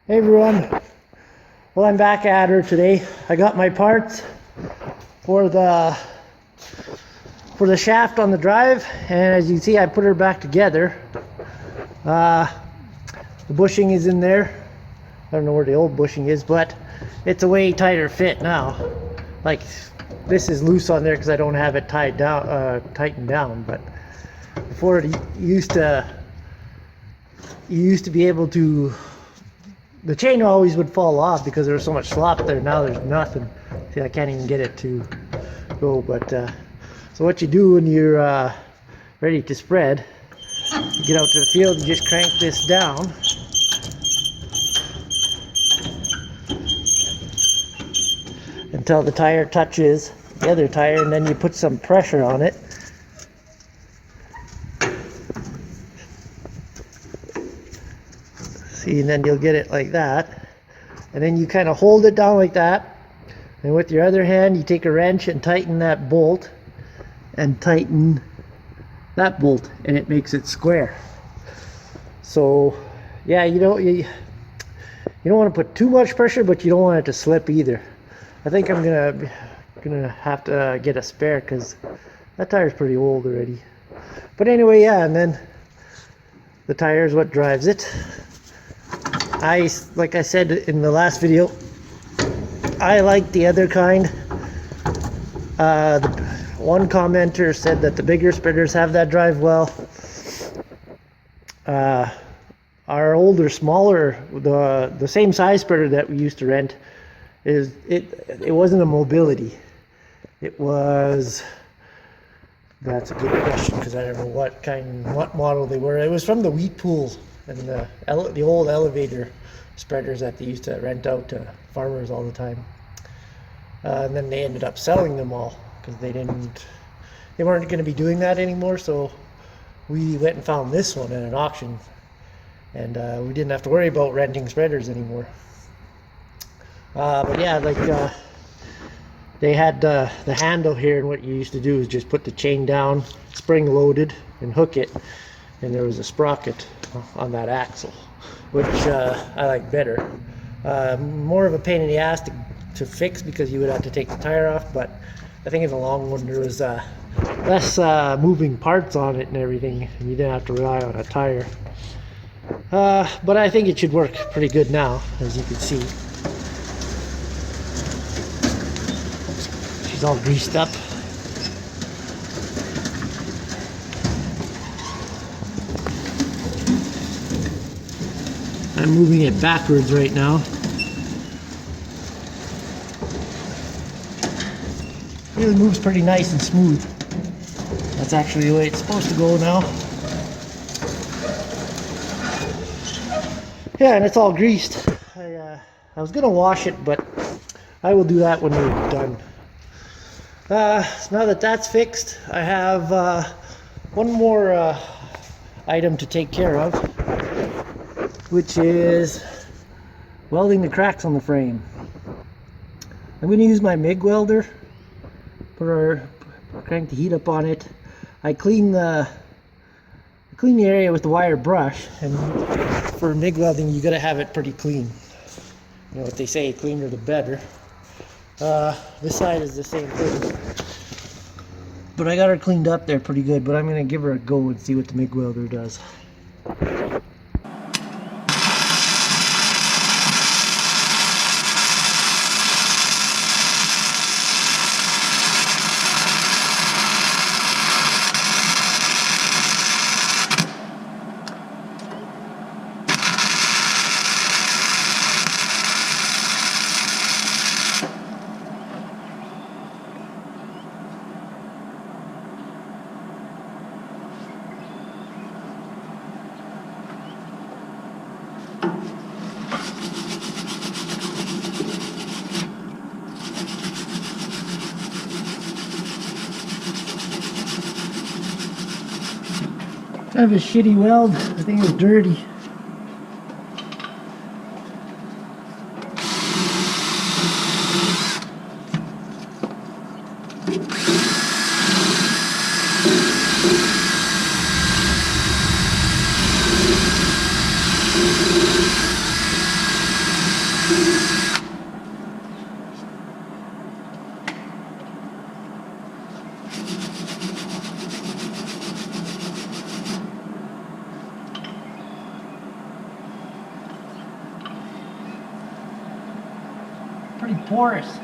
Hey everyone, well I'm back at her today. I got my parts for the shaft on the drive, and as you can see I put her back together. The bushing is in there. I don't know where the old bushing is, but it's a way tighter fit now. Like this is loose on there because I don't have it tightened down, but before you used to be able to, the chain always would fall off because there was so much slop there. Now there's nothing. See, I can't even get it to go. But so what you do when you're ready to spread, you get out to the field, you just crank this down. Until the tire touches the other tire, and then you put some pressure on it. See, and then you'll get it like that, and then you kind of hold it down like that, and with your other hand you take a wrench and tighten that bolt and tighten that bolt, and it makes it square. So yeah, you don't want to put too much pressure, but you don't want it to slip either. I think I'm gonna have to get a spare because that tire's pretty old already. But anyway, yeah, and then the tire is what drives it. Like I said in the last video, I like the other kind. One commenter said that the bigger spreaders have that drive well. Our older, smaller, the same size spreader that we used to rent, it wasn't a mobility. It was, that's a good question because I don't know what model they were. It was from the wheat pool and the old elevator spreaders that they used to rent out to farmers all the time. And then they ended up selling them all because they weren't going to be doing that anymore. So we went and found this one at an auction, and we didn't have to worry about renting spreaders anymore. But yeah, like they had the handle here, and what you used to do is just put the chain down, spring loaded, and hook it, and there was a sprocket on that axle, which I like better. More of a pain in the ass to fix because you would have to take the tire off, but I think in the long run there was less moving parts on it and everything, and you didn't have to rely on a tire. But I think it should work pretty good now, as you can see. She's all greased up. I'm moving it backwards right now. It really moves pretty nice and smooth. That's actually the way it's supposed to go now. Yeah, and it's all greased. I was gonna wash it, but I will do that when we're done. So now that that's fixed, I have one more item to take care of, which is welding the cracks on the frame. I'm going to use my MIG welder, crank the heat up on it. I clean the area with the wire brush, and for MIG welding you got to have it pretty clean. You know what they say, cleaner the better. This side is the same thing, but I got her cleaned up there pretty good, but I'm going to give her a go and see what the MIG welder does. Kind of a shitty weld. I think it's dirty. Pretty porous.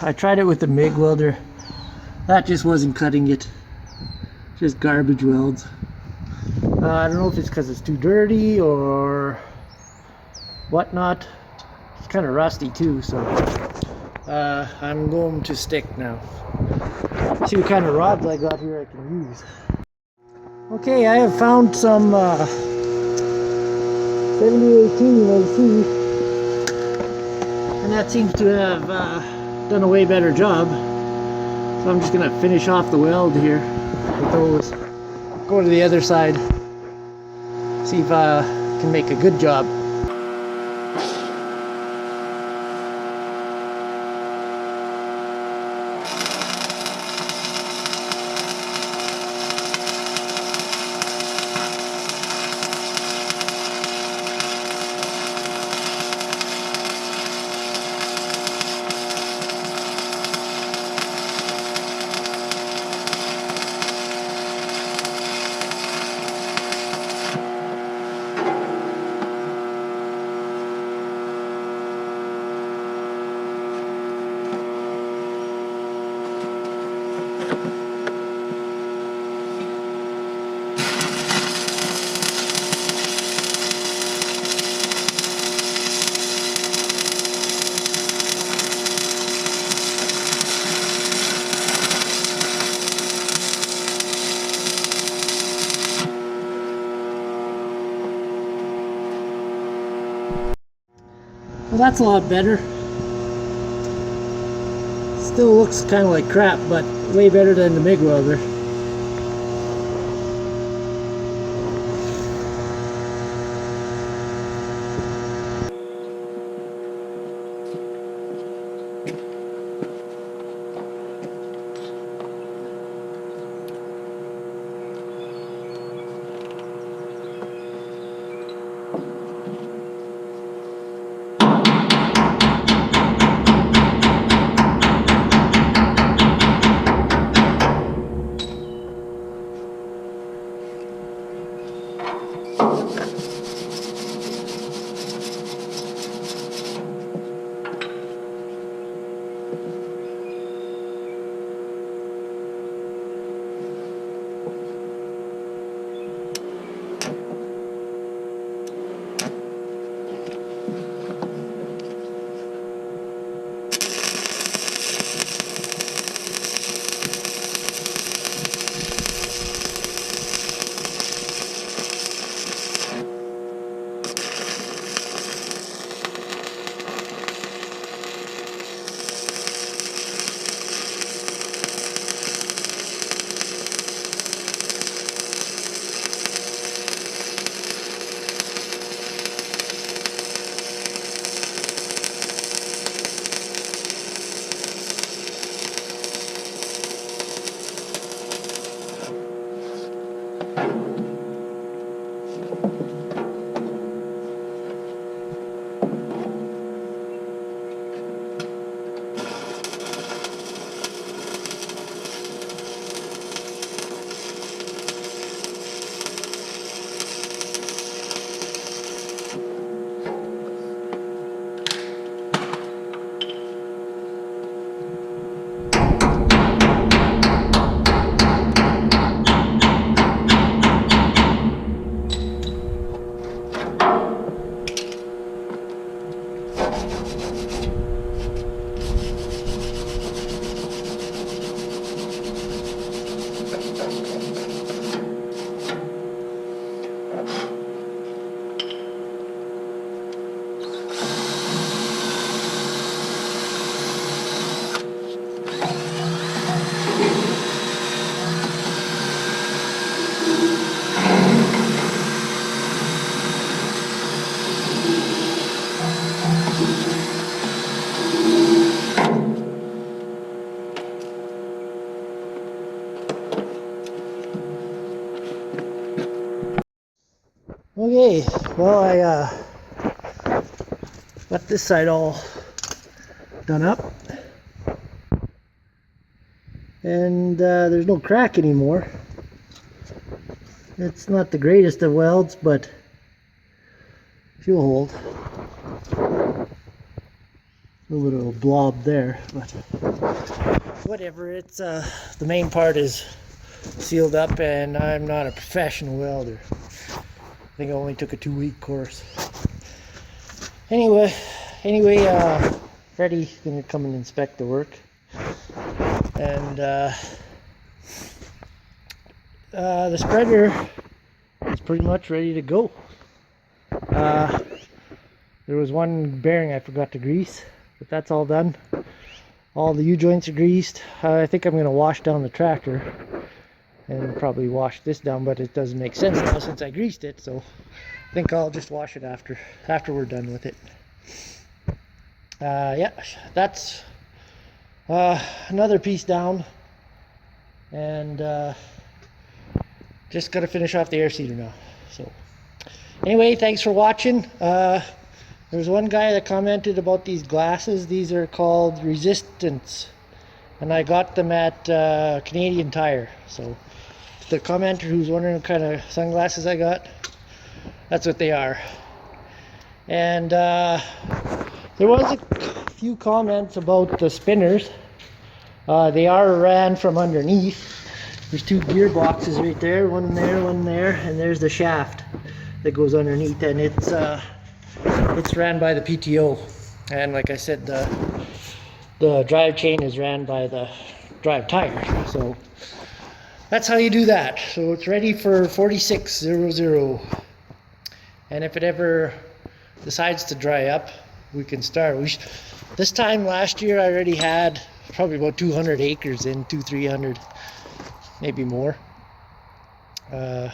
I tried it with the MIG welder. That just wasn't cutting it. Just garbage welds. I don't know if it's because it's too dirty or whatnot. It's kind of rusty too, so I'm going to stick now. See what kind of rods I got here I can use. Okay, I have found some 7018 AC, and that seems to have done a way better job. So I'm just gonna finish off the weld here with those. Go to the other side, see if I can make a good job. Well, that's a lot better. Still looks kind of like crap, but way better than the MIG welder. Okay, well, I got this side all done up, and there's no crack anymore. It's not the greatest of welds, but she'll hold. A little bit of a blob there, but whatever. It's the main part is sealed up, and I'm not a professional welder. I think I only took a 2-week course. Anyway, Freddie's gonna come and inspect the work, and the spreader is pretty much ready to go. There was one bearing I forgot to grease, but that's all done. All the U-joints are greased. I think I'm gonna wash down the tractor and probably wash this down, but it doesn't make sense now since I greased it, so I think I'll just wash it after we're done with it. Yeah, that's another piece down, and just gotta finish off the air seeder now. So anyway, thanks for watching. There's one guy that commented about these glasses. These are called Resistance, and I got them at Canadian Tire. So the commenter who's wondering what kind of sunglasses I got, that's what they are. And there was a few comments about the spinners. They are ran from underneath. There's 2 gearboxes right there, one there, and there's the shaft that goes underneath, and it's ran by the PTO. And like I said, the drive chain is ran by the drive tire. So that's how you do that. So it's ready for 4600. And if it ever decides to dry up, we can start. This time last year I already had probably about 200 acres in, 300, maybe more. Because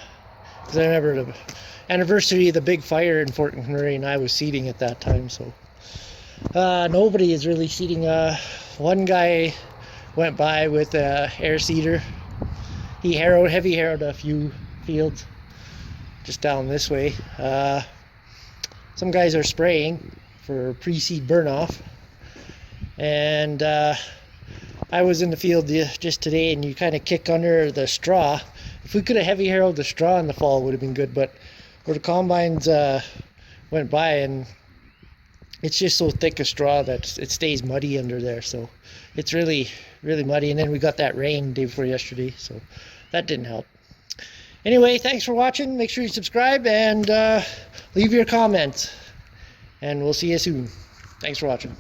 I remember the anniversary of the big fire in Fort McMurray, and I was seeding at that time. So nobody is really seeding. One guy went by with a air seeder. He heavy harrowed a few fields just down this way. Some guys are spraying for pre-seed burn off, and I was in the field just today, and you kind of kick under the straw. If we could have heavy harrowed the straw in the fall, it would have been good, but where the combines went by, and it's just so thick a straw that it stays muddy under there, so it's really muddy. And then we got that rain day before yesterday, so that didn't help. Anyway, thanks for watching. Make sure you subscribe and leave your comments, and we'll see you soon. Thanks for watching.